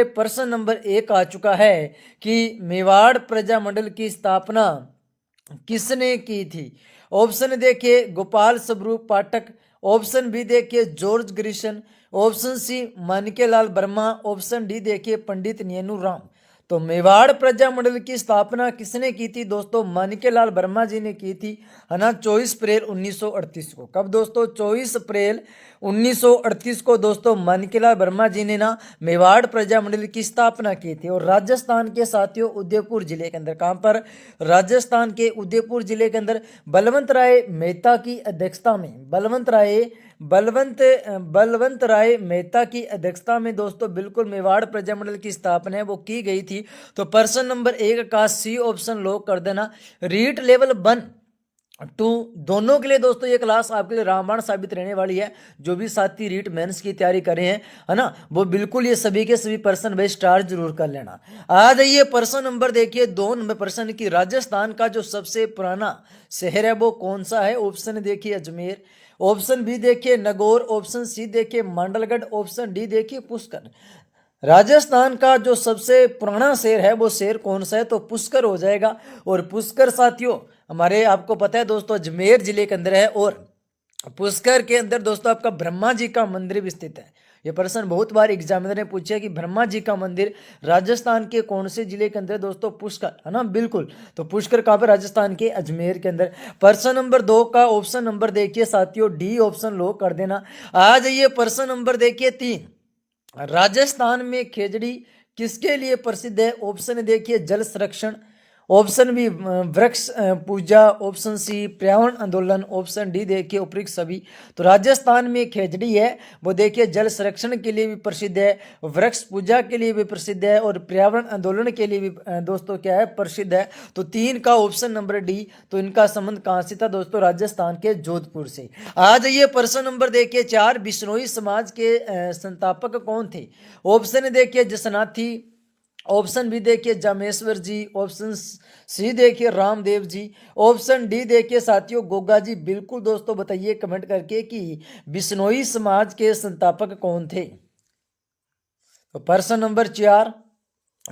प्रश्न नंबर 1 आ चुका है कि मेवाड़ प्रजामंडल की स्थापना किसने की थी। ऑप्शन देखिए गोपाल स्वरूप पाठक, ऑप्शन बी देखिए George Grierson, option C Manikyalal Verma, option D देखिए पंडित नेनू राम। तो मेवाड़ प्रजामंडल की स्थापना किसने की थी दोस्तों? मानिकेलाल वर्मा जी ने की थी, है ना, 24 अप्रैल 1938 को। कब दोस्तों? 24 अप्रैल 1938 को दोस्तों मानिकेलाल वर्मा जी ने ना मेवाड़ प्रजामंडल की स्थापना की थी। और राजस्थान के साथियों उदयपुर जिले के अंदर, कहाँ पर? राजस्थान के उदयपुर जिले के अंदर बलवंत राय मेहता की अध्यक्षता में, बलवंत राय मेहता की अध्यक्षता में दोस्तों बिल्कुल मेवाड़ प्रजामंडल की स्थापना है वो की गई थी। तो प्रश्न नंबर 1 का सी ऑप्शन लॉक कर देना। रीट लेवल 1 टू दोनों के लिए दोस्तों ये क्लास आपके लिए रामबाण साबित रहने वाली है। जो भी साथी रीट मेंस की तैयारी कर रहे हैं, है ना, वो बिल्कुल ये सभी के सभी पर्सन बेस स्टार जरूर कर लेना। आ जाइए प्रश्न नंबर देखिए 2 नंबर प्रश्न की, राजस्थान का जो सबसे पुराना शहर है वो कौन सा है? ऑप्शन देखिए अजमेर, ऑप्शन बी देखिए नागौर, ऑप्शन सी देखिए मांडलगढ़, ऑप्शन डी देखिए पुष्कर। राजस्थान का जो सबसे पुराना शहर है वो शहर कौन सा है? तो पुष्कर हो जाएगा। और पुष्कर साथियों हमारे आपको पता है दोस्तों अजमेर जिले के अंदर है। और पुष्कर के अंदर दोस्तों आपका ब्रह्मा जी का मंदिर भी स्थित है। ये प्रश्न बहुत बार एग्जामिनर ने पूछा कि ब्रह्मा जी का मंदिर राजस्थान के कौन से जिले के अंदर? दोस्तों पुष्कर, है ना, बिल्कुल। तो पुष्कर कहाँ पे? राजस्थान के अजमेर के अंदर। प्रश्न नंबर 2 का ऑप्शन नंबर देखिए साथियों डी ऑप्शन लो कर देना। आ जाइए प्रश्न नंबर देखिए 3, राजस्थान में खेजड़ी किसके लिए प्रसिद्ध है? ऑप्शन देखिए जल संरक्षण, ऑप्शन बी वृक्ष पूजा, ऑप्शन सी पर्यावरण आंदोलन, ऑप्शन डी देखिए उपयुक्त सभी। तो राजस्थान में खेजड़ी है वो देखिए जल संरक्षण के लिए भी प्रसिद्ध है, वृक्ष पूजा के लिए भी प्रसिद्ध है और पर्यावरण आंदोलन के लिए भी दोस्तों क्या है? प्रसिद्ध है। तो 3 का ऑप्शन नंबर डी। तो इनका संबंध कहाँ से था दोस्तों? राजस्थान के जोधपुर से। आ जाइए प्रश्न नंबर देखिए 4, बिश्नोई समाज के संस्थापक कौन थे? ऑप्शन देखिए जसनाथी, ऑप्शन बी देखिए जामेश्वर जी, ऑप्शन सी देखिए रामदेव जी, ऑप्शन डी देखिए साथियों गोगा जी। बिल्कुल दोस्तों बताइए कमेंट करके कि बिश्नोई समाज के संस्थापक कौन थे। तो प्रश्न नंबर 4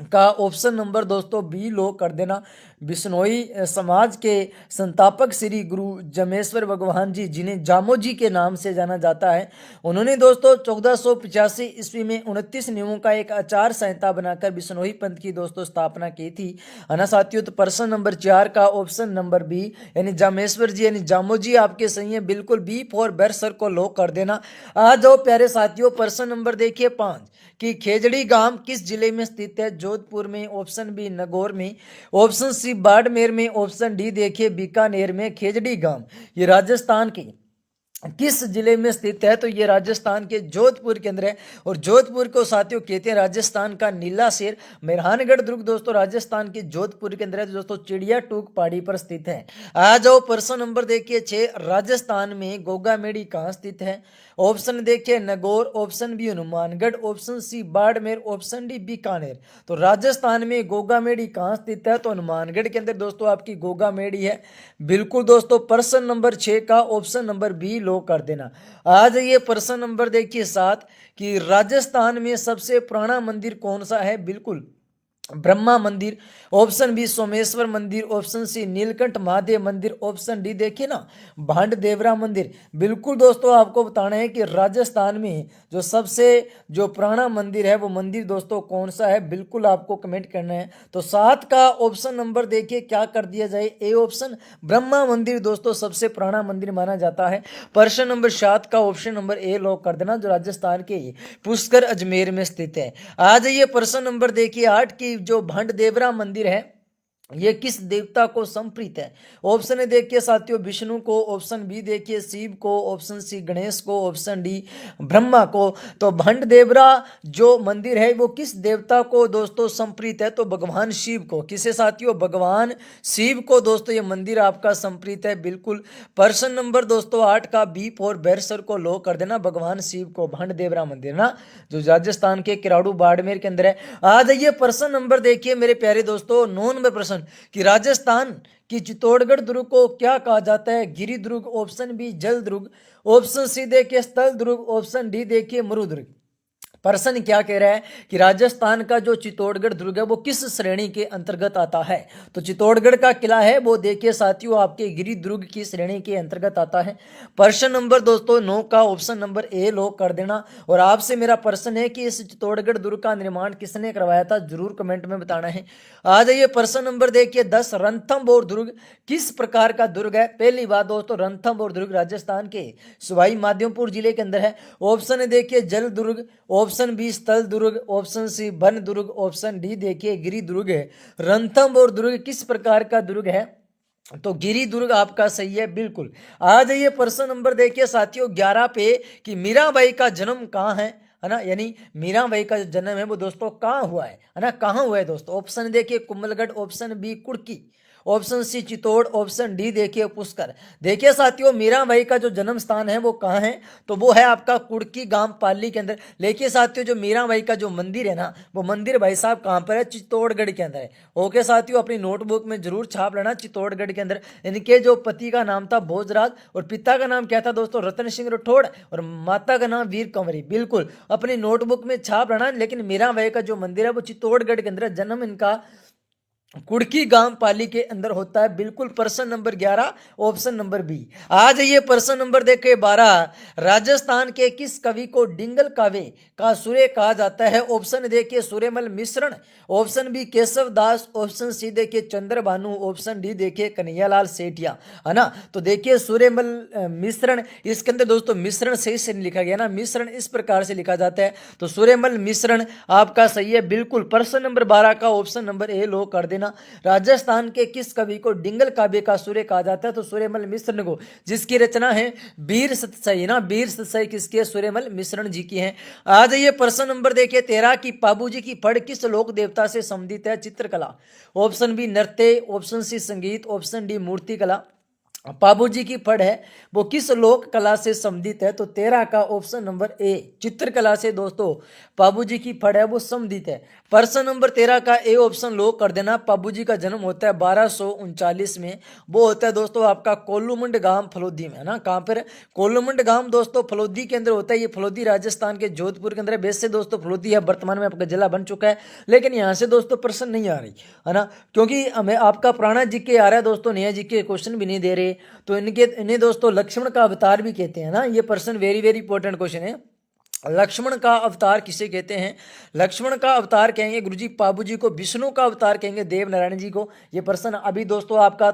का ऑप्शन नंबर दोस्तों बी लो कर देना। बिश्नोई समाज के संस्थापक श्री गुरु जमेश्वर भगवान जी, जिन्हें जामो जी के नाम से जाना जाता है, उन्होंने दोस्तों 1485 ईस्वी में 29 नियमों का एक आचार संहिता बनाकर बिश्नोई पंथ की दोस्तों स्थापना की थी, है ना साथियों। तो प्रश्न नंबर 4 का ऑप्शन नंबर बी यानी जामेश्वर जी यानी जामो जी आपके सही है, बिल्कुल बी फॉर बेरसर को लो कर देना। आ जाओ प्यारे साथियों प्रश्न नंबर देखिए 5 कि खेजड़ी गांव किस जिले में स्थित है? जोधपुर में, ऑप्शन बी नागौर में, ऑप्शन सी बाड़मेर में, ऑप्शन डी देखिए बीकानेर में। खेजड़ी गांव ये राजस्थान के किस जिले में स्थित है? तो ये राजस्थान के जोधपुर के अंदर है। और जोधपुर को साथियों कहते हैं राजस्थान का नीला शेर। मेहरानगढ़ दुर्ग दोस्तों राजस्थान के जोधपुर के अंदर है दोस्तों, चिड़िया टूक पहाड़ी पर स्थित है। आ जाओ प्रश्न नंबर देखिए 6, राजस्थान में गोगामेड़ी कहाँ स्थित है? ऑप्शन देखिए Nagaur, option B Hanumangarh, option C Barmer, option D Bikaner. तो राजस्थान में गोगामेड़ी कहाँ स्थित है? तो हनुमानगढ़ के अंदर दोस्तों आपकी गोगामेड़ी है। बिल्कुल दोस्तों प्रश्न नंबर 6 का ऑप्शन नंबर बी लो कर देना। आ जाइए प्रश्न नंबर देखिए 7 कि राजस्थान में सबसे पुराना मंदिर कौन सा है? बिल्कुल ब्रह्मा मंदिर, ऑप्शन बी सोमेश्वर मंदिर, ऑप्शन सी नीलकंठ महादेव मंदिर, ऑप्शन डी देखिए ना भांड देवरा मंदिर। बिल्कुल दोस्तों आपको बताना है कि राजस्थान में जो सबसे जो पुराना मंदिर है वो मंदिर दोस्तों कौन सा है? बिल्कुल आपको कमेंट करना है। तो 7 का ऑप्शन नंबर देखिए क्या कर दिया जाए? ए ऑप्शन ब्रह्मा मंदिर दोस्तों सबसे पुराना मंदिर माना जाता है। प्रश्न नंबर 7 का ऑप्शन नंबर ए लॉक कर देना, जो राजस्थान के पुष्कर अजमेर में स्थित है। आ जाइए प्रश्न नंबर देखिए 8 की जो भंड देवरा मंदिर है ये किस देवता को समर्पित है? ऑप्शन देखिए साथियों विष्णु को, ऑप्शन बी देखिए शिव को, ऑप्शन सी गणेश को, ऑप्शन डी ब्रह्मा को। तो भंड देवरा जो मंदिर है वो किस देवता को दोस्तों समर्पित है? तो भगवान शिव को। किसे साथियों? भगवान शिव को दोस्तों ये मंदिर आपका समर्पित है। बिल्कुल प्रश्न नंबर दोस्तों 8 का बी फॉर बेरसर को लो कर देना, भगवान शिव को भंड देवरा मंदिर ना, जो राजस्थान के किराड़ू बाड़मेर के अंदर है। आ जाइए प्रश्न नंबर देखिए मेरे प्यारे दोस्तों 9 नंबर प्रश्न कि राजस्थान की चित्तौड़गढ़ दुर्ग को क्या कहा जाता है? गिरि दुर्ग, ऑप्शन बी जल दुर्ग, ऑप्शन सी देखिए स्थल दुर्ग, ऑप्शन डी देखिए मरु दुर्ग। प्रश्न क्या कह रहा है कि राजस्थान का जो चित्तौड़गढ़ दुर्ग है वो किस श्रेणी के अंतर्गत आता है। तो चित्तौड़गढ़ का किला है वो देखिए साथियों आपके गिरि दुर्ग की श्रेणी के अंतर्गत आता है। प्रश्न नंबर दोस्तों 9 का ऑप्शन नंबर ए लॉक कर देना। और आपसे मेरा प्रश्न है कि इस चित्तौड़गढ़ दुर्ग का निर्माण किसने करवाया था, जरूर कमेंट में बताना है। आ जाइए प्रश्न नंबर देखिए 10, रणथंभौर दुर्ग किस प्रकार का दुर्ग है। पहली बात दोस्तों रणथंभौर दुर्ग राजस्थान के सवाई माधोपुर जिले के अंदर है। ऑप्शन देखिए जल दुर्ग, ऑप्शन बी स्थल दुर्ग, ऑप्शन सी वन दुर्ग, ऑप्शन डी देखिए गिरि दुर्ग है। रणथंभौर दुर्ग किस प्रकार का दुर्ग है, तो गिरि दुर्ग आपका सही है बिल्कुल। आ जाइए प्रश्न नंबर देखिए साथियों 11 पे कि मीराबाई का जन्म कहाँ है ना, यानी मीराबाई का जो जन्म है वो दोस्तों कहाँ हुआ है ना, कहाँ हुआ है दोस्तों। ऑप्शन देखिए Kumbhalgarh, option B Kurki, option C Chittor, option D देखिए पुष्कर। देखिए साथियों मीराबाई का जो जन्म स्थान है वो कहाँ है, तो वो है आपका कुड़की गांव पाली के अंदर। देखिए साथियों जो मीराबाई का जो मंदिर है ना वो मंदिर भाई साहब कहाँ पर है, चित्तौड़गढ़ के अंदर है। ओके साथियों अपनी नोटबुक में जरूर छाप लेना चित्तौड़गढ़ के अंदर। इनके जो पति का नाम था भोजराज और पिता का नाम क्या था दोस्तों, रतन सिंह राठौड़, और माता का नाम वीर कंवरी। बिल्कुल अपनी नोटबुक में छाप लेना। लेकिन मीराबाई का जो मंदिर है वो चित्तौड़गढ़ के अंदर, जन्म इनका कुड़की गांव पाली के अंदर होता है बिल्कुल। प्रश्न नंबर 11 ऑप्शन नंबर बी। आ जाइए प्रश्न नंबर देखे 12, राजस्थान के किस कवि को डिंगल काव्य का सूर्य कहा जाता है। ऑप्शन देखिए सूर्यमल मिश्रण, ऑप्शन बी केशव दास, ऑप्शन सी देखिए चंद्र भानु, ऑप्शन डी देखिए कन्हैयालाल सेठिया, है ना। तो देखिए सूर्यमल मिश्रण, इसके अंदर दोस्तों मिश्रण सही से लिखा गया ना, मिश्रण इस प्रकार से लिखा जाता है। तो सूर्यमल मिश्रण आपका सही है बिल्कुल। प्रश्न नंबर 12 का ऑप्शन नंबर ए लो कर देना। राजस्थान के किस कवि को डिंगल काव्य का सूर्य कहा जाता है, तो सूर्यमल मिश्रण को, जिसकी रचना है वीर सतसई ना, वीर सतसई किसके, सूर्यमल मिश्रण जी की है। आ जाइए प्रश्न नंबर देखिए 13 की पाबूजी की फड़ किस लोक देवता से संबंधित है। चित्रकला, ऑप्शन बी नृत्य, ऑप्शन सी संगीत, ऑप्शन डी मूर्तिकला। पाबूजी की फड़ है वो किस लोक कला से संबंधित है, तो 13 का ऑप्शन नंबर ए चित्रकला से दोस्तों पाबूजी की फड़ है वो संबंधित है। प्रश्न नंबर 13 का ए ऑप्शन लोक कर देना। पाबूजी का जन्म होता है 1239 में, वो होता है दोस्तों आपका कोल्लूमंड गांव फलोदी में, है ना। कहाँ पर, कोल्लूमंड गांव दोस्तों फलोदी के अंदर होता है। ये फलोदी राजस्थान के जोधपुर के अंदर है। वैसे दोस्तों फलोदी है वर्तमान में आपका जिला बन चुका है, लेकिन यहाँ से दोस्तों प्रश्न नहीं आ रही, है ना, क्योंकि हमें आपका पुराना जीके आ रहा है दोस्तों, नया जीके क्वेश्चन भी नहीं दे रहे। तो इन्हें दोस्तों लक्ष्मण का अवतार भी कहते हैं ना। ये प्रश्न वेरी वेरी इंपॉर्टेंट क्वेश्चन है। लक्ष्मण का अवतार किसे कहते हैं, लक्ष्मण का अवतार कहेंगे गुरुजी पाबूजी को, विष्णु का अवतार कहेंगे देव नारायण जी को। ये प्रश्न अभी दोस्तों आपका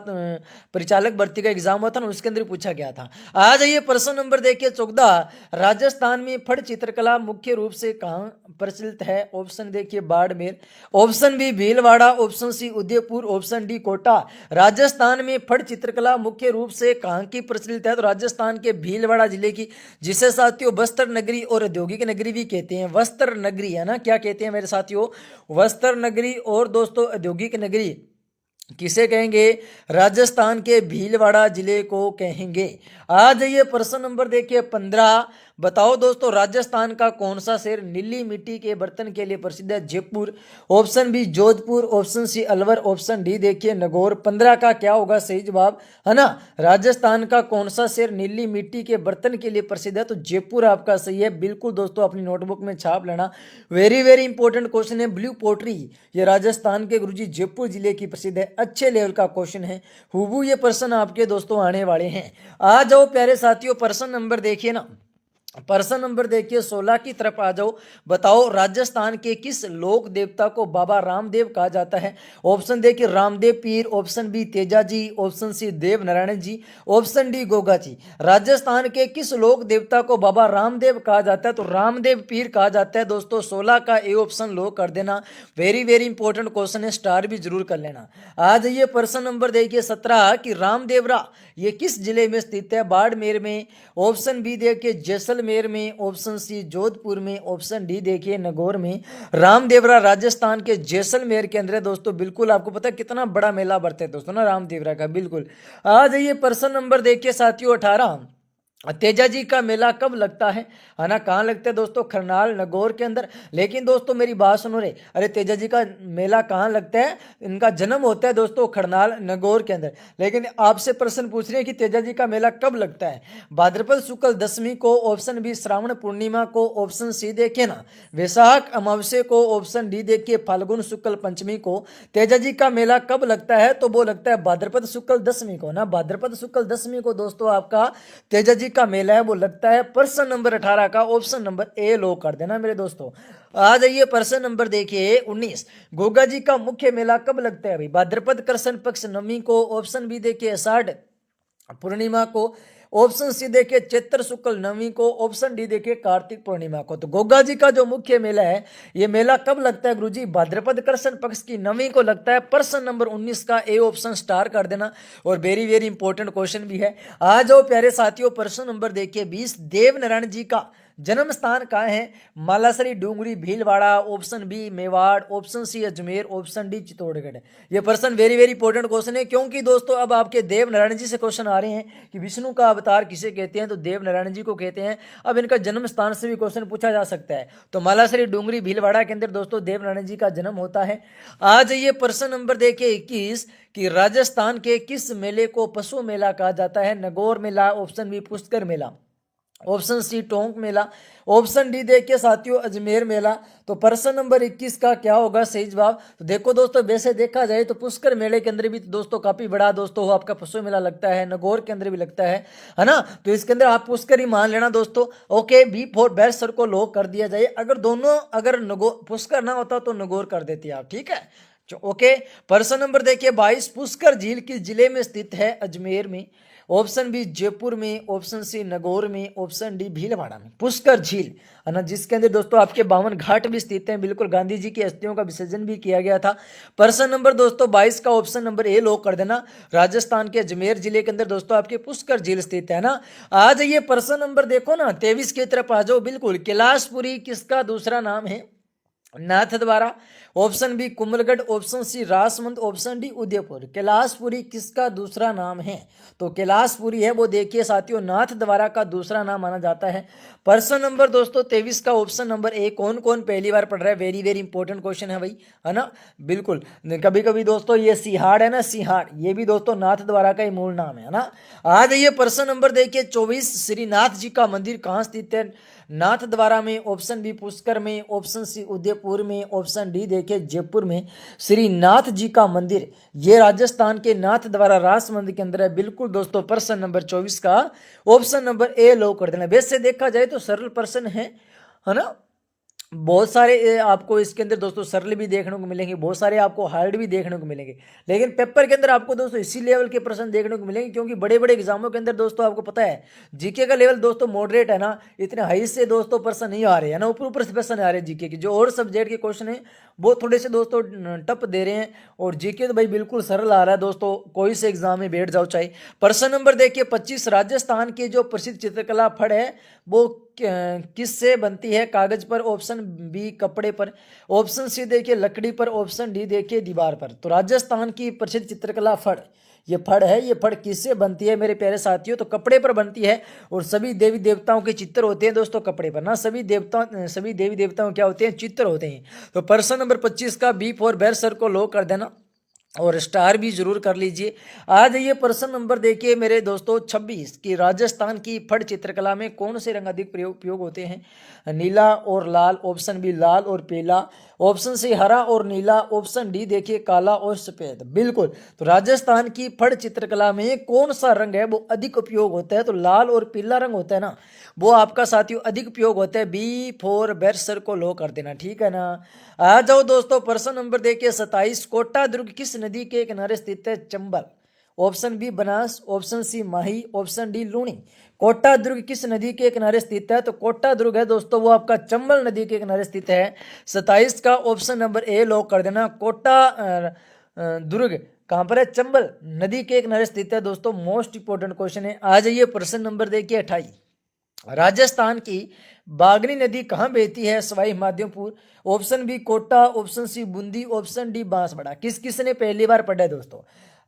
परिचालक भर्ती का एग्जाम हुआ था ना, उसके अंदर पूछा गया था। आ जाइए प्रश्न नंबर देखिए 14, राजस्थान में फड़ चित्रकला मुख्य रूप से कहाँ प्रचलित है। ऑप्शन देखिए Barmer, option B Bhilwara, option C Udaipur, option D Kota. Rajasthan में फड़ चित्रकला मुख्य रूप से कहाँ की प्रचलित है, तो राजस्थान के भीलवाड़ा जिले की, जिसे साथियों बस्तर नगरी और औद्योगिक नगरी भी कहते हैं। वस्त्र नगरी, है ना, क्या कहते हैं मेरे साथियों, वस्त्र नगरी और दोस्तों औद्योगिक नगरी किसे कहेंगे, राजस्थान के भीलवाड़ा जिले को कहेंगे। आ जाइए प्रश्न नंबर देखिए 15, बताओ दोस्तों राजस्थान का कौन सा शहर नीली मिट्टी के बर्तन के लिए प्रसिद्ध है। Jaipur, option B Jodhpur, option C Alwar, option D देखिए नागौर। 15 का क्या होगा सही जवाब, है ना। राजस्थान का कौन सा शहर नीली मिट्टी के बर्तन के लिए प्रसिद्ध है, तो जयपुर आपका सही है बिल्कुल। दोस्तों अपनी नोटबुक में छाप लेना, वेरी वेरी इंपॉर्टेंट क्वेश्चन है। ब्लू पोट्री ये राजस्थान के गुरुजी जयपुर जिले की प्रसिद्ध है, अच्छे लेवल का क्वेश्चन है। हुबू ये प्रश्न आपके दोस्तों आने वाले हैं। आ जाओ प्यारे साथियों प्रश्न नंबर देखिए ना, प्रश्न नंबर देखिए 16 की तरफ आ जाओ। बताओ राजस्थान के किस लोक देवता को बाबा रामदेव कहा जाता है। ऑप्शन देखिए रामदेव पीर, option B Teja ji, option C देव नारायण जी, ऑप्शन डी गोगा जी। राजस्थान के किस लोक देवता को बाबा रामदेव कहा जाता है, तो रामदेव पीर कहा जाता है दोस्तों। 16 का ए ऑप्शन लो कर देना, वेरी वेरी इंपॉर्टेंट क्वेश्चन है, स्टार भी जरूर कर लेना। आ जाइए प्रश्न नंबर देखिए 17 कि रामदेवरा ये किस जिले में स्थित है। बाड़मेर में, ऑप्शन बी देखिए जैसलमेर में, ऑप्शन सी जोधपुर में, ऑप्शन डी देखिए नागौर में। रामदेवरा राजस्थान के जैसलमेर के अंदर है दोस्तों। बिल्कुल आपको पता है कितना बड़ा मेला बढ़ता है दोस्तों ना रामदेवरा का, बिल्कुल। आ जाइए प्रश्न नंबर देखिए साथियों 18, तेजा जी का मेला कब लगता है ना, कहाँ लगता है दोस्तों, खरनाल नगौर के अंदर। लेकिन दोस्तों मेरी बात सुनो रे, अरे तेजा जी का मेला कहाँ लगता है, इनका जन्म होता है दोस्तों खरनाल नगौर के अंदर। लेकिन आपसे प्रश्न पूछ रहे हैं कि तेजा जी का मेला कब लगता है, भाद्रपद शुक्ल दशमी को, ऑप्शन बी श्रावण पूर्णिमा को, ऑप्शन सी देखिए ना वैशाख अमावस्या को, ऑप्शन डी देखिए फाल्गुन शुक्ल पंचमी को। तेजा जी का मेला कब लगता है, तो वो लगता है भाद्रपद शुक्ल दशमी को ना, भाद्रपद शुक्ल दशमी को दोस्तों आपका तेजा जी का मेला है वो लगता है। प्रश्न नंबर 18 का ऑप्शन नंबर ए लो कर देना मेरे दोस्तों। आ जाइए प्रश्न नंबर देखिए 19, गोगा जी का मुख्य मेला कब लगता है भाई, भाद्रपद कृष्ण पक्ष नवमी को, ऑप्शन बी देखिए आषाढ़ पूर्णिमा को, ऑप्शन सी देखिए चैत्र शुक्ल नवमी को, ऑप्शन डी देखिए कार्तिक पूर्णिमा को। तो गोगा जी का जो मुख्य मेला है ये मेला कब लगता है गुरुजी, भाद्रपद कृष्ण पक्ष की नवमी को लगता है। प्रश्न नंबर 19 का ए ऑप्शन स्टार कर देना, और वेरी वेरी इंपॉर्टेंट क्वेश्चन भी है। आ जाओ प्यारे साथियों, प्रश्न नंबर देखिए 20, देव नारायण जी का जन्म स्थान कहाँ है, Malasari Dungri Bhilwara, option B Mewar, option C Ajmer, option D Chittorgarh. ये प्रश्न वेरी वेरी इंपॉर्टेंट क्वेश्चन है, क्योंकि दोस्तों अब आपके देव नारायण जी से क्वेश्चन आ रहे हैं कि विष्णु का अवतार किसे कहते हैं, तो देव नारायण जी को कहते हैं। अब इनका जन्म स्थान से भी क्वेश्चन पूछा जा सकता है, तो मालासरी डूंगरी भीलवाड़ा के अंदर दोस्तों देव नारायण जी का जन्म होता है। आ जाइए प्रश्न नंबर देखिए 21, कि राजस्थान के किस मेले को पशु मेला कहा जाता है, नगौर मेला, ऑप्शन बी पुष्कर मेला, ऑप्शन सी टोंक मेला, ऑप्शन डी देखिए साथियों अजमेर मेला। तो प्रश्न नंबर 21 का क्या होगा सही जवाब, तो देखो दोस्तों वैसे देखा जाए तो पुष्कर मेले के अंदर भी दोस्तों काफी बड़ा दोस्तों आपका पशु मेला लगता है, नगौर के अंदर भी लगता है ना, तो इसके अंदर आप पुष्कर ही मान लेना दोस्तों। Okay, B for best sir को लॉक कर दिया जाए, अगर दोनों अगर नगौर पुष्कर ना होता तो नगौर कर देती आप, ठीक है। ओके, प्रश्न नंबर देखिए 22, पुष्कर झील किस जिले में स्थित है, अजमेर में, ऑप्शन बी जयपुर में, ऑप्शन सी नगौर में, ऑप्शन डी भीलवाड़ा में। पुष्कर झील है ना, जिसके अंदर दोस्तों आपके 52 घाट भी स्थित हैं, बिल्कुल गांधी जी की अस्थियों का विसर्जन भी किया गया था। प्रश्न नंबर दोस्तों 22 का ऑप्शन नंबर ए लॉक कर देना, राजस्थान के अजमेर जिले के अंदर दोस्तों आपके पुष्कर झील स्थित है ना। आ जाइए प्रश्न नंबर देखो ना 23 की तरफ आ जाओ, बिल्कुल कैलाशपुरी किसका दूसरा नाम है, Nathdwara, option B Kumbhalgarh, option C Rajsamand, option D Udaipur. Kailashpuri किसका दूसरा नाम है, तो कैलाशपुरी है वो देखिए साथियों नाथ द्वारा का दूसरा नाम माना जाता है। प्रश्न नंबर दोस्तों 23 का ऑप्शन नंबर ए, कौन कौन पहली बार पढ़ रहा है, वेरी वेरी इंपॉर्टेंट क्वेश्चन है भाई, है ना, बिल्कुल। कभी कभी दोस्तों ये सिहाड़ है ना, सिहाड़ ये भी दोस्तों नाथ द्वारा का ही मूल नाम है ना। आ जाइए प्रश्न नंबर देखिए 24, श्रीनाथ जी का मंदिर कहाँ स्थित है, नाथ द्वारा में, ऑप्शन बी पुष्कर में, ऑप्शन सी उदयपुर में, ऑप्शन डी देखिए जयपुर में। श्रीनाथ जी का मंदिर ये राजस्थान के नाथ द्वारा राजसमंद के अंदर है, बिल्कुल दोस्तों। प्रश्न नंबर 24 का ऑप्शन नंबर ए लो कर देना। वैसे देखा जाए तो सरल प्रश्न है ना, बहुत सारे आपको इसके अंदर दोस्तों सरल भी देखने को मिलेंगे, बहुत सारे आपको हार्ड भी देखने को मिलेंगे, लेकिन पेपर के अंदर आपको दोस्तों इसी लेवल के प्रश्न देखने को मिलेंगे, क्योंकि बड़े बड़े एग्जामों के अंदर दोस्तों आपको पता है जीके का लेवल दोस्तों मॉडरेट है ना, इतने हाई से दोस्तों प्रश्न नहीं आ रहे हैं ना, ऊपर ऊपर से प्रश्न आ रहे हैं जीके के, जो और सब्जेक्ट के क्वेश्चन है वो थोड़े से दोस्तों टफ दे रहे हैं, और जीके तो भाई बिल्कुल सरल आ रहा है दोस्तों, कोई से एग्जाम में बैठ जाओ चाहे। प्रश्न नंबर देखिए 25, राजस्थान के जो प्रसिद्ध चित्रकला फड़ है वो किससे बनती है, कागज पर, ऑप्शन बी कपड़े पर, ऑप्शन सी देखिए लकड़ी पर, ऑप्शन डी देखिए दीवार पर। तो राजस्थान की प्रसिद्ध चित्रकला फड़, ये फड़ है, ये फड़ किससे बनती है मेरे प्यारे साथियों, तो कपड़े पर बनती है, और सभी देवी देवताओं के चित्र होते हैं दोस्तों कपड़े पर ना, सभी देवी देवताओं क्या होते हैं, चित्र होते हैं। तो प्रश्न नंबर 25 का बी फॉर बेर सर को लो कर देना, और स्टार भी जरूर कर लीजिए। आ जाइए प्रश्न नंबर देखिए मेरे दोस्तों 26, कि राजस्थान की फड़ चित्रकला में कौन से रंग अधिक उपयोग होते हैं, नीला और लाल, ऑप्शन बी लाल और पीला, ऑप्शन सी हरा और नीला, ऑप्शन डी देखिए काला और सफेद। बिल्कुल, तो राजस्थान की फड़ चित्रकला में कौन सा रंग है वो अधिक उपयोग होता है, तो लाल और पीला रंग होता है ना, वो आपका साथियों अधिक उपयोग होता है। बी फॉर बेरसर को लो कर देना, ठीक है ना। आ जाओ दोस्तों प्रश्न नंबर देखिए 27, कोटा दुर्ग किस नदी के किनारे स्थित है, Chambal, option B Banas, option C Mahi, option D Luni. Kota दुर्ग किस नदी के किनारे स्थित है, तो कोटा दुर्ग है दोस्तों वो आपका चंबल नदी के किनारे स्थित है। 27 का ऑप्शन नंबर ए लॉक कर देना। कोटा दुर्ग कहाँ पर है, चंबल नदी के किनारे स्थित है दोस्तों, मोस्ट इंपोर्टेंट क्वेश्चन है। आ जाइए प्रश्न नंबर देखिए 28, राजस्थान की बागनी नदी कहाँ बहती है, Sawai Madhopur, option B Kota, option C Bundi, option D Banswara. किस किसने पहली बार पढ़ा है दोस्तों,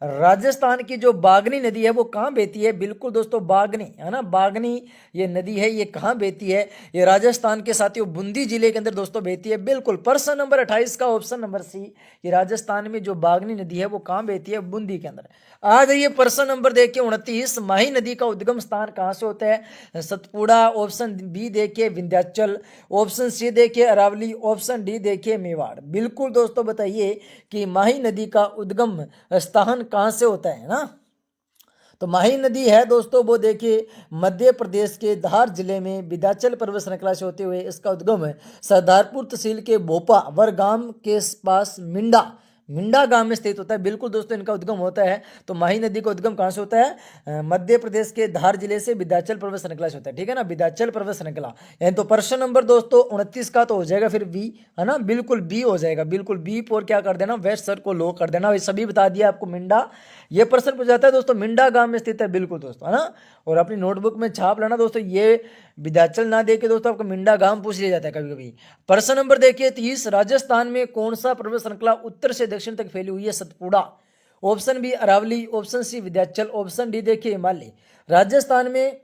राजस्थान की जो बागनी नदी है वो कहाँ बहती है? बिल्कुल दोस्तों बागनी, है ना, बागनी ये नदी है, ये कहाँ बहती है? ये राजस्थान के साथियों बूंदी जिले के अंदर दोस्तों बहती है। बिल्कुल प्रश्न नंबर 28 का ऑप्शन नंबर सी, ये राजस्थान में जो बागनी नदी है वो कहाँ बहती है? बूंदी के अंदर। आ जाइए प्रश्न नंबर देखिए 29, माही नदी का उद्गम स्थान कहाँ से होता है? सतपुड़ा। ऑप्शन बी देखिए विंध्याचल, ऑप्शन सी देखिए अरावली, ऑप्शन डी देखिए मेवाड़। बिल्कुल दोस्तों बताइए कि माही नदी का उद्गम स्थान कहाँ से होता है ना? तो माही नदी है दोस्तों वो देखिए मध्य प्रदेश के धार जिले में विंध्याचल पर्वत श्रृंखला से होते हुए इसका उद्गम है सरदारपुर तहसील के भोपा वर गांव के पास मिंडा मिंडा गांव में स्थित होता है। बिल्कुल दोस्तों इनका उद्गम होता है। तो माही नदी का उद्गम कहाँ से होता है? मध्य प्रदेश के धार जिले से विंध्याचल पर्वत श्रृंखला से होता है। ठीक है ना, विंध्याचल पर्वत श्रृंखला। यानी तो प्रश्न नंबर दोस्तों 29 का तो हो जाएगा फिर बी, है ना, बिल्कुल बी हो जाएगा, बिल्कुल बी पर क्या कर देना, वेस्ट सर को लो कर देना। ये सभी बता दिया आपको। मिंडा ये प्रश्न पूछा जाता है दोस्तों, मिंडा गांव में स्थित है। बिल्कुल दोस्तों, है ना, और अपनी नोटबुक में छाप लेना दोस्तों, ये विंध्याचल ना देके दोस्तों आपको मिंडा गांव पूछ लिया जाता है कभी कभी। प्रश्न नंबर देखिए 30, राजस्थान में कौन सा पर्वत श्रृंखला उत्तर से दक्षिण तक फैली हुई है? Satpura. Option B Aravalli, option C Vindhyachal, option D देखिए हिमालय। राजस्थान में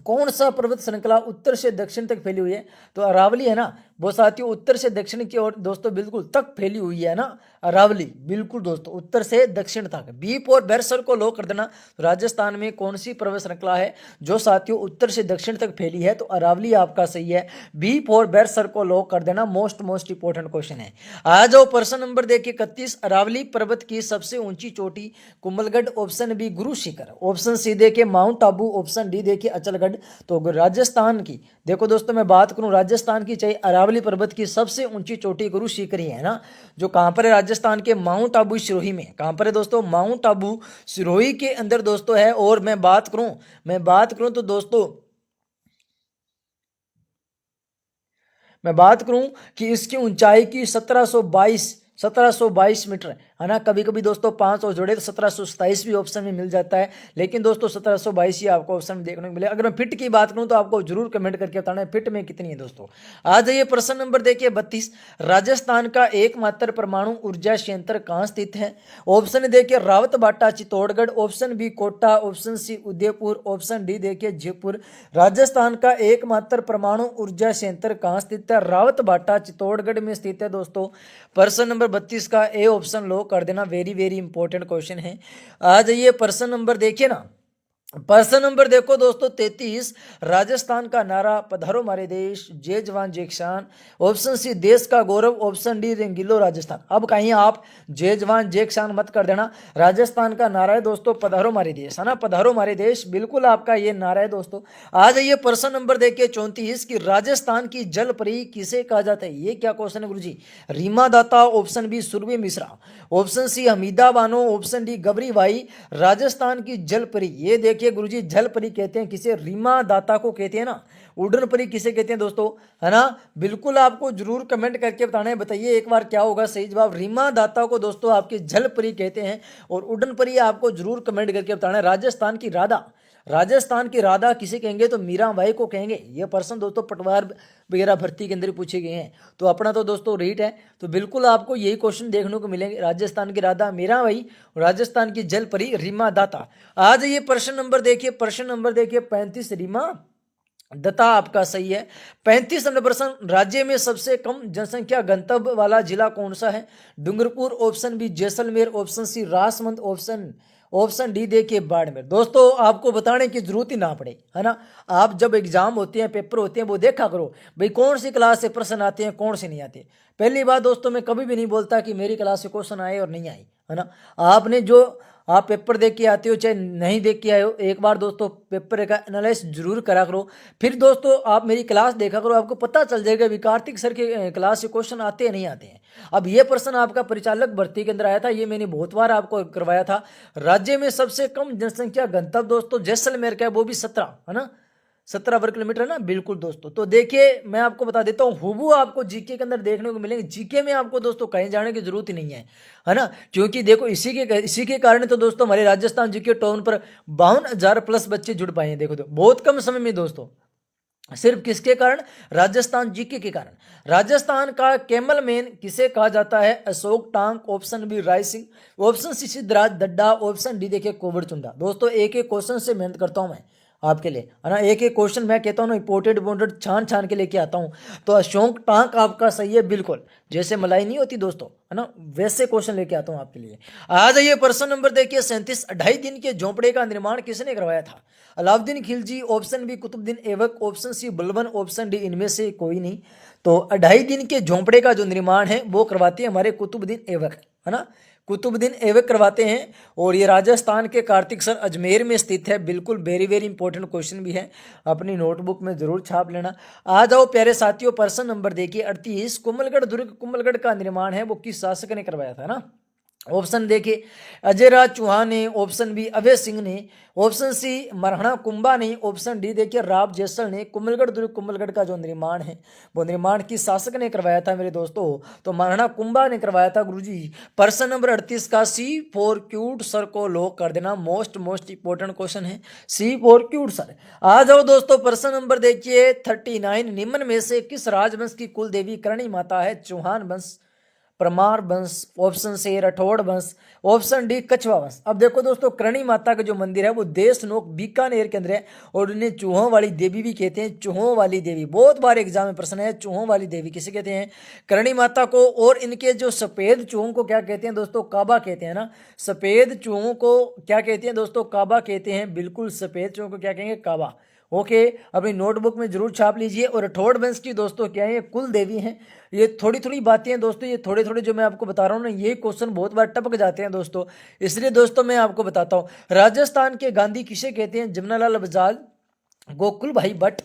कौन सा पर्वत श्रृंखला उत्तर से दक्षिण तक फैली हुई है? तो अरावली, है ना वो साथियों, उत्तर से दक्षिण की ओर दोस्तों बिल्कुल तक फैली हुई है ना अरावली। बिल्कुल दोस्तों उत्तर से दक्षिण तक। बी और बेरसर को लो कर देना। तो राजस्थान में कौन सी पर्वत श्रृंखला है जो साथियों उत्तर से दक्षिण तक फैली है? तो अरावली आपका सही है। बी और बेरसर को लो कर देना। मोस्ट इंपोर्टेंट क्वेश्चन है। आ जाओ प्रश्न नंबर देखिए 31, अरावली पर्वत की सबसे ऊंची चोटी Kumbhalgarh, option B Guru Shikhar, option C देखिए माउंट आबू, ऑप्शन डी देखिए अचलगढ़। तो राजस्थान की देखो दोस्तों मैं बात करूं राजस्थान की, चाहे अरावली पर्वत की सबसे ऊंची चोटी गुरु शिखर ही है ना, जो कहां पर है? राजस्थान के माउंट आबू सिरोही में। कहां पर है दोस्तों? माउंट आबू सिरोही के अंदर दोस्तों है। और मैं बात करूं तो दोस्तों मैं बात करूं कि इसकी ऊंचाई की 1722 मीटर, है ना। कभी कभी दोस्तों 5 और जोड़े तो 1727 भी ऑप्शन में मिल जाता है, लेकिन दोस्तों 1722 ही आपको ऑप्शन में देखने को मिले। अगर मैं फिट की बात करूं तो आपको जरूर कमेंट करके बताना है फिट में कितनी है दोस्तों। आ जाइए प्रश्न नंबर देखिए 32, राजस्थान का एकमात्र परमाणु ऊर्जा संयंत्र कहाँ स्थित है? ऑप्शन देखिए Rawatbhata Chittorgarh, option B Kota, option C Udaipur, option D देखिए जयपुर। राजस्थान का एकमात्र परमाणु ऊर्जा संयंत्र कहाँ स्थित है? रावतबाटा चित्तौड़गढ़ में स्थित है दोस्तों। प्रश्न नंबर 32 का ए ऑप्शन लो कर देना। वेरी इंपॉर्टेंट क्वेश्चन है। आ जाइए प्रश्न नंबर देखिए ना, प्रश्न नंबर देखो दोस्तों 33, राजस्थान का नारा पधारो मारे देश, जय जवान जय किसान, ऑप्शन सी देश का गौरव, ऑप्शन डी रंगीलो राजस्थान। अब कहीं आप जय जवान जय किसान मत कर देना। राजस्थान का नारा है दोस्तों पधारो मारे देश, है ना, पधारो मारे देश। बिल्कुल आपका ये नारा है दोस्तों। आ जाइए प्रश्न नंबर देखिए 34 की राजस्थान की जल परी किसे कहा जाता है? ये क्या क्वेश्चन है गुरु जी? Reema Datta, option B Surabhi Mishra, option C Hamida Bano, option D Gabri Bai. Rajasthan की जल परी, ये देखिए गुरुजी जल परी कहते हैं किसे? रीमा दाता को कहते हैं ना। उड़न परी किसे कहते हैं दोस्तों, है ना? बिल्कुल आपको जरूर कमेंट करके बताना है। बताइए एक बार क्या होगा सही जवाब? रीमा दाता को दोस्तों आपके जल परी कहते हैं, और उड़न परी आपको जरूर कमेंट करके बताना है। राजस्थान की राधा किसे कहेंगे? तो मीराबाई को कहेंगे। ये प्रश्न दोस्तों पटवार वगैरह भर्ती के अंदर पूछे गए हैं। तो अपना तो दोस्तों रीट है, तो बिल्कुल आपको यही क्वेश्चन देखने को मिलेंगे। राजस्थान की राधा मीराबाई, राजस्थान की जल परी रीमा दाता। आज ये प्रश्न नंबर देखिए 35 रीमा दत्ता आपका सही है। 35 नंबर प्रश्न, राज्य में सबसे कम जनसंख्या गंतव्य वाला जिला कौन सा है? Dungarpur, option B Jaisalmer, option C Rajsamand, option D देखिए बाड़मेर। दोस्तों आपको बताने की जरूरत ही ना पड़े, है ना। आप जब एग्जाम होते हैं, पेपर होते हैं, वो देखा करो भाई कौन सी क्लास से प्रश्न आते हैं, कौन से नहीं आते। पहली बात दोस्तों मैं कभी भी नहीं बोलता कि मेरी क्लास से क्वेश्चन आए और नहीं आए, है ना। आपने जो आप पेपर देख के आते हो चाहे नहीं देख के आए हो, एक बार दोस्तों पेपर का एनालाइज जरूर करा करो। फिर दोस्तों आप मेरी क्लास देखा करो, आपको पता चल जाएगा भी कार्तिक सर के क्लास से क्वेश्चन आते हैं नहीं आते हैं। अब ये प्रश्न आपका परिचालक भर्ती के अंदर आया था, ये मैंने बहुत बार आपको करवाया था। राज्य में सबसे कम जनसंख्या गंतव्य दोस्तों जैसलमेर का है, वो भी 17, है ना, 17 वर्ग किलोमीटर है ना। बिल्कुल दोस्तों, तो देखिए मैं आपको बता देता हूँ, हुबू आपको जीके के अंदर देखने को मिलेंगे। जीके में आपको दोस्तों कहीं जाने की जरूरत ही नहीं है ना, क्योंकि देखो इसी के कारण तो दोस्तों हमारे राजस्थान जीके टॉन पर 52,000 प्लस बच्चे जुड़ पाए हैं। देखो तो बहुत कम समय में दोस्तों सिर्फ किसके कारण? राजस्थान जीके के कारण। राजस्थान का कैमल मैन किसे कहा जाता है? Ashok Tank, option B Rai Singh, option C Siddhraj Dhadda, option D देखिए कुंवर चुंडा। दोस्तों एक एक क्वेश्चन से मेहनत करता हूं मैं आपके लिए, है ना। एक एक क्वेश्चन मैं कहता हूँ ना, इंपोर्टेंट छान छान के लेके आता हूँ। तो अशोक टांक आपका सही है बिल्कुल, जैसे मलाई नहीं होती दोस्तों, है ना, वैसे क्वेश्चन लेके आता हूँ आपके लिए। आ जाइए प्रश्न नंबर देखिए 37। 2.5 दिन के झोंपड़े का निर्माण किसने करवाया था? Alauddin Khilji, option B Qutubuddin Aibak, option C Balban, option D इनमें से कोई नहीं। तो 2.5 दिन के झोंपड़े का जो निर्माण है वो करवाते हैं हमारे कुतुबुद्दीन ऐबक, है ना, कुतुबुद्दीन ऐबक करवाते हैं। और ये राजस्थान के कार्तिकसर अजमेर में स्थित है। बिल्कुल वेरी वेरी इंपॉर्टेंट क्वेश्चन भी है, अपनी नोटबुक में जरूर छाप लेना। आ जाओ प्यारे साथियों, प्रश्न नंबर देखिए 38। कुंभलगढ़ दुर्ग, कुंभलगढ़ का निर्माण है वो किस शासक ने करवाया था ना? ऑप्शन देखिए अजय राज चौहान ने, ऑप्शन बी अभय सिंह ने, ऑप्शन सी मरहणा कुंभा ने, ऑप्शन डी देखिए राव जैसल ने। कुंभलगढ़ दुर्ग कुंभलगढ़ का जो निर्माण है वो निर्माण किस शासक ने करवाया था मेरे दोस्तों? तो मरहणा कुंभा ने करवाया था गुरुजी। प्रश्न नंबर 38 का सी फॉर क्यूट सर को लॉक कर देना। मोस्ट इंपोर्टेंट क्वेश्चन है, सी फॉर क्यूट सर। आ जाओ दोस्तों प्रश्न नंबर देखिए 39। निम्न में से किस राजवंश की कुल देवी करणी माता है? चौहान वंश, परमार वंश, ऑप्शन से राठौड़ वंश, ऑप्शन डी कछवा वंश। अब देखो दोस्तों करणी माता का जो मंदिर है वो देशनोक बीकानेर के अंदर है, और उन्हें चूहों वाली देवी भी कहते हैं। चूहों वाली देवी बहुत बार एग्जाम में प्रश्न है, चूहों वाली देवी किसे कहते हैं? करणी माता को। और इनके जो सफेद चूहों को क्या कहते हैं दोस्तों? काबा कहते हैं ना। सफेद चूहों को क्या कहते हैं दोस्तों? काबा कहते हैं। बिल्कुल सफेद चूहों को क्या कहेंगे? काबा। ओके, अपनी नोटबुक में जरूर छाप लीजिए। और राठौड़ वंश की दोस्तों क्या है? ये कुल देवी हैं। ये थोड़ी थोड़ी बातें हैं दोस्तों, ये थोड़े थोड़े जो मैं आपको बता रहा हूँ ना, ये क्वेश्चन बहुत बार टपक जाते हैं दोस्तों, इसलिए दोस्तों मैं आपको बताता हूँ। राजस्थान के गांधी किसे कहते हैं? जमनालाल बजाज, गोकुल भाई भट्ट,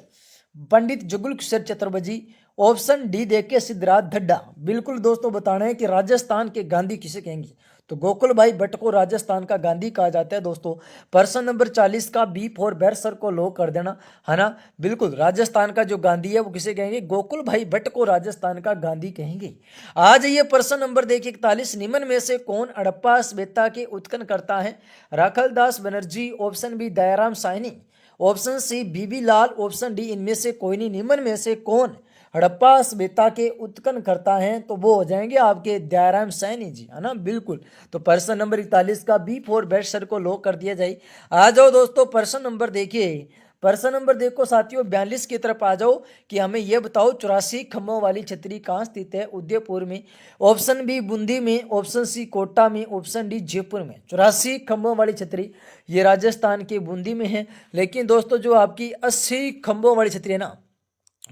पंडित जुगल किशोर चतुर्वेदी, ऑप्शन डी देखिए सिद्धराज दड्डा। बिल्कुल दोस्तों बताना है कि राजस्थान के गांधी किसे कहेंगे? तो गोकुल भाई भट्ट को राजस्थान का गांधी कहा जाता है दोस्तों। प्रश्न नंबर 40 का बी फॉर बेर सर को लॉक कर देना, है ना। बिल्कुल राजस्थान का जो गांधी है वो किसे कहेंगे? गोकुल भाई भट्ट को राजस्थान का गांधी कहेंगे। आ जाइए प्रश्न नंबर देखिए 41। निम्न में से कौन हड़प्पा सभ्यता के उत्खनन करता है? Rakhaldas Banerji, option B Dayaram Sahni, option C B B Lal, option D इनमें से कोई नहीं। निम्न में से कौन हड़प्पा सभ्यता के उत्खनन करता है? तो वो हो जाएंगे आपके दयाराम साहनी जी, है ना। बिल्कुल, तो प्रश्न नंबर 41 का बी फॉर बेस्ट सर को लॉक कर दिया जाए। आ जाओ दोस्तों प्रश्न नंबर देखिए, प्रश्न नंबर देखो साथियों 42 की तरफ आ जाओ कि हमें यह बताओ 84 खम्भों वाली छतरी कहाँ स्थित है? उदयपुर में, ऑप्शन बी बूंदी में, ऑप्शन सी कोटा में, ऑप्शन डी जयपुर में। 84 खम्भों वाली छतरी ये राजस्थान के बूंदी में है। लेकिन दोस्तों जो आपकी 80 खम्भों वाली छतरी है ना,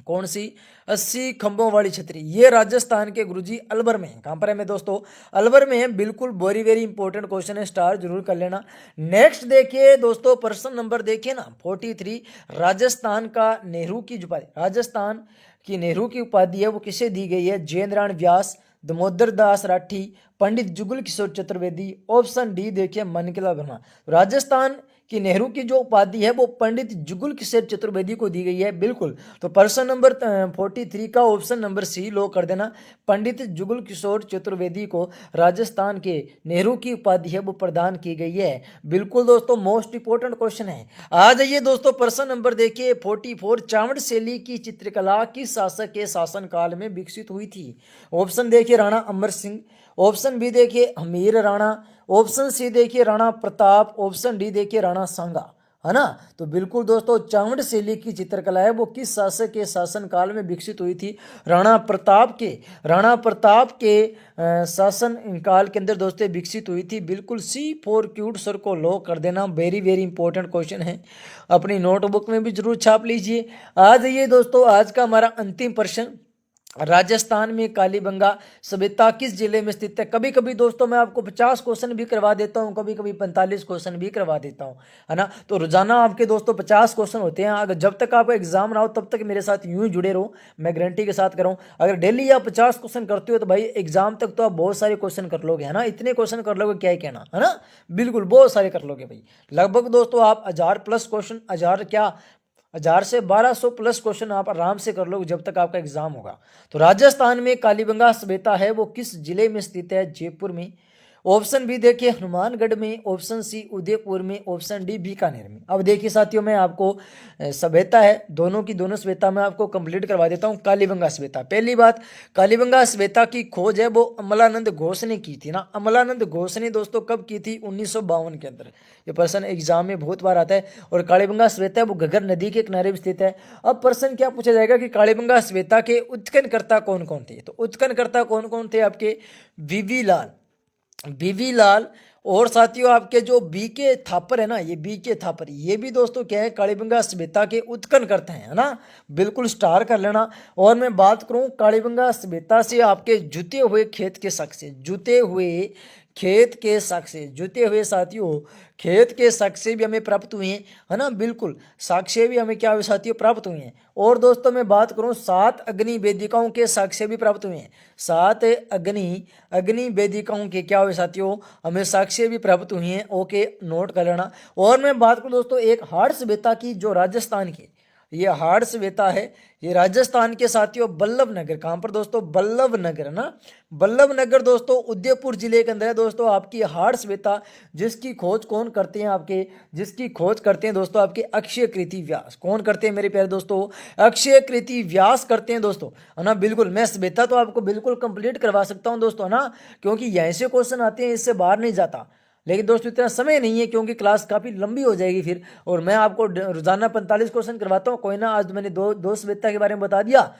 कौन सी? 80 खंभों वाली छतरी, ये राजस्थान के गुरुजी अलवर में है। कहां पर है मैं दोस्तों? अलवर में है। बिल्कुल वेरी वेरी इंपॉर्टेंट क्वेश्चन है, स्टार जरूर कर लेना। नेक्स्ट देखिए दोस्तों प्रश्न नंबर देखिए ना 43। राजस्थान का नेहरू की जो उपाधि, राजस्थान की नेहरू की उपाधि है वो किसे दी गई है? जयेंद्र व्यास, दामोदर दास राठी, पंडित जुगल किशोर चतुर्वेदी, ऑप्शन डी देखिए मनकिला वर्मा। राजस्थान कि नेहरू की जो उपाधि है वो पंडित जुगल किशोर चतुर्वेदी को दी गई है। बिल्कुल, तो प्रश्न नंबर 43 का ऑप्शन नंबर सी लो कर देना। पंडित जुगल किशोर चतुर्वेदी को राजस्थान के नेहरू की उपाधि है वो प्रदान की गई है। बिल्कुल दोस्तों मोस्ट इंपोर्टेंट क्वेश्चन है। आ जाइए दोस्तों प्रश्न नंबर देखिए 44। चावड़ शैली की चित्रकला किस शासक के शासन काल में विकसित हुई थी? ऑप्शन देखिए राणा अमर सिंह, ऑप्शन बी देखिए हमीर राणा, ऑप्शन सी देखिए राणा प्रताप, ऑप्शन डी देखिए राणा सांगा, है ना। तो बिल्कुल दोस्तों चावड़ शैली की चित्रकला है वो किस शासक के शासन काल में विकसित हुई थी? राणा प्रताप के शासन काल के अंदर दोस्तों विकसित हुई थी। बिल्कुल सी फॉर क्यूट सर को लॉक कर देना। वेरी वेरी इंपॉर्टेंट क्वेश्चन है, अपनी नोटबुक में भी जरूर छाप लीजिए। आ जाइए दोस्तों आज का हमारा अंतिम प्रश्न, राजस्थान में कालीबंगा सभ्यता किस जिले में स्थित है? कभी कभी दोस्तों मैं आपको 50 क्वेश्चन भी करवा देता हूं, कभी कभी 45 क्वेश्चन भी करवा देता हूं, है ना। तो रोजाना आपके दोस्तों 50 क्वेश्चन होते हैं। अगर जब तक आपका एग्जाम ना हो तब तक मेरे साथ यूं ही जुड़े रहो, मैं गारंटी के साथ कर रहा हूं। अगर डेली आप 50 क्वेश्चन करते हो तो भाई एग्जाम तक तो आप बहुत सारे क्वेश्चन कर लोगे, है ना। इतने क्वेश्चन कर लोगे क्या ही कहना, है ना। बिल्कुल बहुत सारे कर लोगे भाई। लगभग दोस्तों आप 1000+ क्वेश्चन, 1000 से 1200 प्लस क्वेश्चन आप आराम से कर लोगे जब तक आपका एग्जाम होगा। तो राजस्थान में कालीबंगा सभ्यता है वो किस जिले में स्थित है? जयपुर में, ऑप्शन बी देखिए हनुमानगढ़ में, ऑप्शन सी उदयपुर में, ऑप्शन डी बीकानेर में। अब देखिए साथियों, मैं आपको सभ्यता है दोनों की दोनों सभ्यता मैं आपको कंप्लीट करवा देता हूँ। कालीबंगा सभ्यता, पहली बात, कालीबंगा सभ्यता की खोज है वो अमलानंद घोष ने की थी ना। अमलानंद घोष ने दोस्तों कब की थी? 1952 के अंदर। ये प्रश्न एग्जाम में बहुत बार आता है। और कालीबंगा सभ्यता है वो घग्गर नदी के किनारे भी स्थित है। अब प्रश्न क्या पूछा जाएगा कि कालीबंगा सभ्यता के उत्खननकर्ता कौन कौन थे? तो उत्खननकर्ता कौन कौन थे आपके? वीवी लाल, बीवी लाल, और साथियों आपके जो बीके थापर है ना, ये बीके थापर, ये भी दोस्तों क्या है? कालीबंगा सभ्यता के उत्खनन करते हैं, है ना। बिल्कुल स्टार कर लेना। और मैं बात करूं कालीबंगा सभ्यता से आपके जुते हुए खेत के साक्ष्य, जुते हुए खेत के साक्ष्य, जुते हुए साथियों खेत के साक्ष्य भी हमें प्राप्त हुए हैं, है ना। बिल्कुल साक्ष्य भी हमें क्या हुए साथियों? प्राप्त हुए हैं। और दोस्तों मैं बात करूं 7 अग्नि वेदिकाओं के साक्ष्य भी प्राप्त हुए हैं। 7 अग्नि वेदिकाओं के क्या हुए साथियों? हमें साक्ष्य भी प्राप्त हुए हैं। ओके, नोट कर लेना। और मैं बात करूं दोस्तों एक हाड़ सभ्यता की, जो राजस्थान की, ये हाड़ सभ्यता है, ये राजस्थान के साथियों बल्लभ नगर, कहाँ पर दोस्तों? बल्लभ नगर ना। बल्लभ नगर दोस्तों उदयपुर जिले के अंदर है दोस्तों आपकी हाड़ सभ्यता, जिसकी खोज कौन करते हैं आपके? जिसकी खोज करते हैं दोस्तों आपके अक्षय कृति व्यास। कौन करते हैं मेरे प्यारे दोस्तों? अक्षय कृति व्यास करते हैं दोस्तों, है ना। बिल्कुल, मैं सभ्यता तो आपको बिल्कुल कंप्लीट करवा सकता हूँ दोस्तों, है ना, क्योंकि यहीं से क्वेश्चन आते हैं, इससे बाहर नहीं जाता। लेकिन दोस्तों इतना समय नहीं है क्योंकि क्लास काफ़ी लंबी हो जाएगी फिर, और मैं आपको रोजाना 45 क्वेश्चन करवाता हूँ। कोई ना, आज मैंने दो सभ्यता के बारे में बता दिया।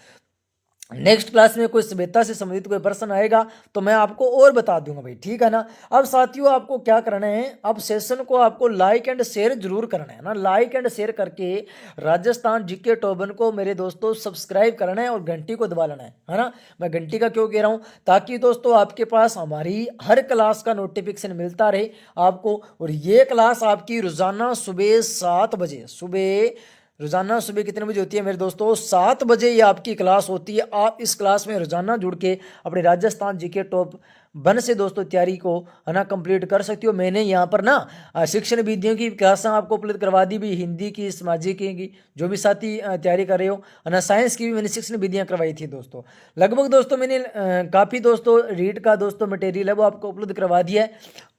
नेक्स्ट क्लास में कोई सभ्यता से संबंधित कोई प्रश्न आएगा तो मैं आपको और बता दूंगा भाई, ठीक है ना। अब साथियों आपको क्या करना है? अब सेशन को आपको लाइक एंड शेयर जरूर करना है ना। लाइक एंड शेयर करके राजस्थान जीके टॉप 1 को मेरे दोस्तों सब्सक्राइब करना है और घंटी को दबा लेना है ना। मैं घंटी का क्यों कह रहा हूँ? ताकि दोस्तों आपके पास हमारी हर क्लास का नोटिफिकेशन मिलता रहे आपको। और ये क्लास आपकी रोजाना सुबह 7 बजे, रोजाना सुबह कितने बजे होती है मेरे दोस्तों? 7 बजे ये आपकी क्लास होती है। आप इस क्लास में रोजाना जुड़ के अपने राजस्थान जीके टॉप 1 से दोस्तों तैयारी को, है ना, कंप्लीट कर सकती हो। मैंने यहाँ पर ना शिक्षण विधियों की क्लासें आपको उपलब्ध करवा दी भी, हिंदी की, सामाजिक की, जो भी साथी तैयारी कर रहे हो, है ना। साइंस की भी मैंने शिक्षण विधियाँ करवाई थी दोस्तों। लगभग दोस्तों मैंने काफ़ी दोस्तों रीड का दोस्तों मटेरियल है वो आपको उपलब्ध करवा दिया है।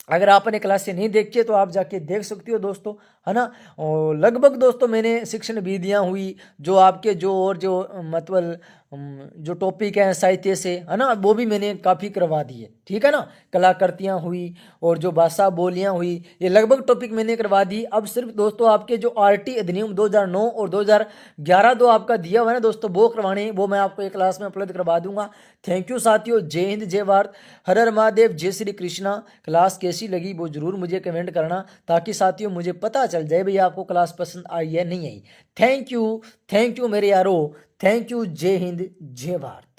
अगर आपने क्लास से नहीं देखी है तो आप जाके देख सकती हो दोस्तों, है ना। और लगभग दोस्तों मैंने शिक्षण विधियाँ हुई, जो आपके जो और जो मतलब जो टॉपिक हैं साहित्य से, है ना, वो भी मैंने काफ़ी करवा दी है, ठीक है ना। कलाकृतियाँ हुई और जो भाषा बोलियाँ हुई, ये लगभग टॉपिक मैंने करवा दी। अब सिर्फ दोस्तों आपके जो आरटी अधिनियम 2009 और 2011 दो आपका दिया हुआ है ना दोस्तों, वो करवाने, वो मैं आपको एक क्लास में उपलब्ध करवा दूंगा। थैंक यू साथियों। जय हिंद, जय भारत, हर हर महादेव, जय श्री कृष्णा। क्लास कैसी लगी वो जरूर मुझे कमेंट करना, ताकि साथियों मुझे पता चल जाए भैया आपको क्लास पसंद आई है नहीं आई। थैंक यू मेरे यारो, थैंक यू। जय हिंद, जय भारत।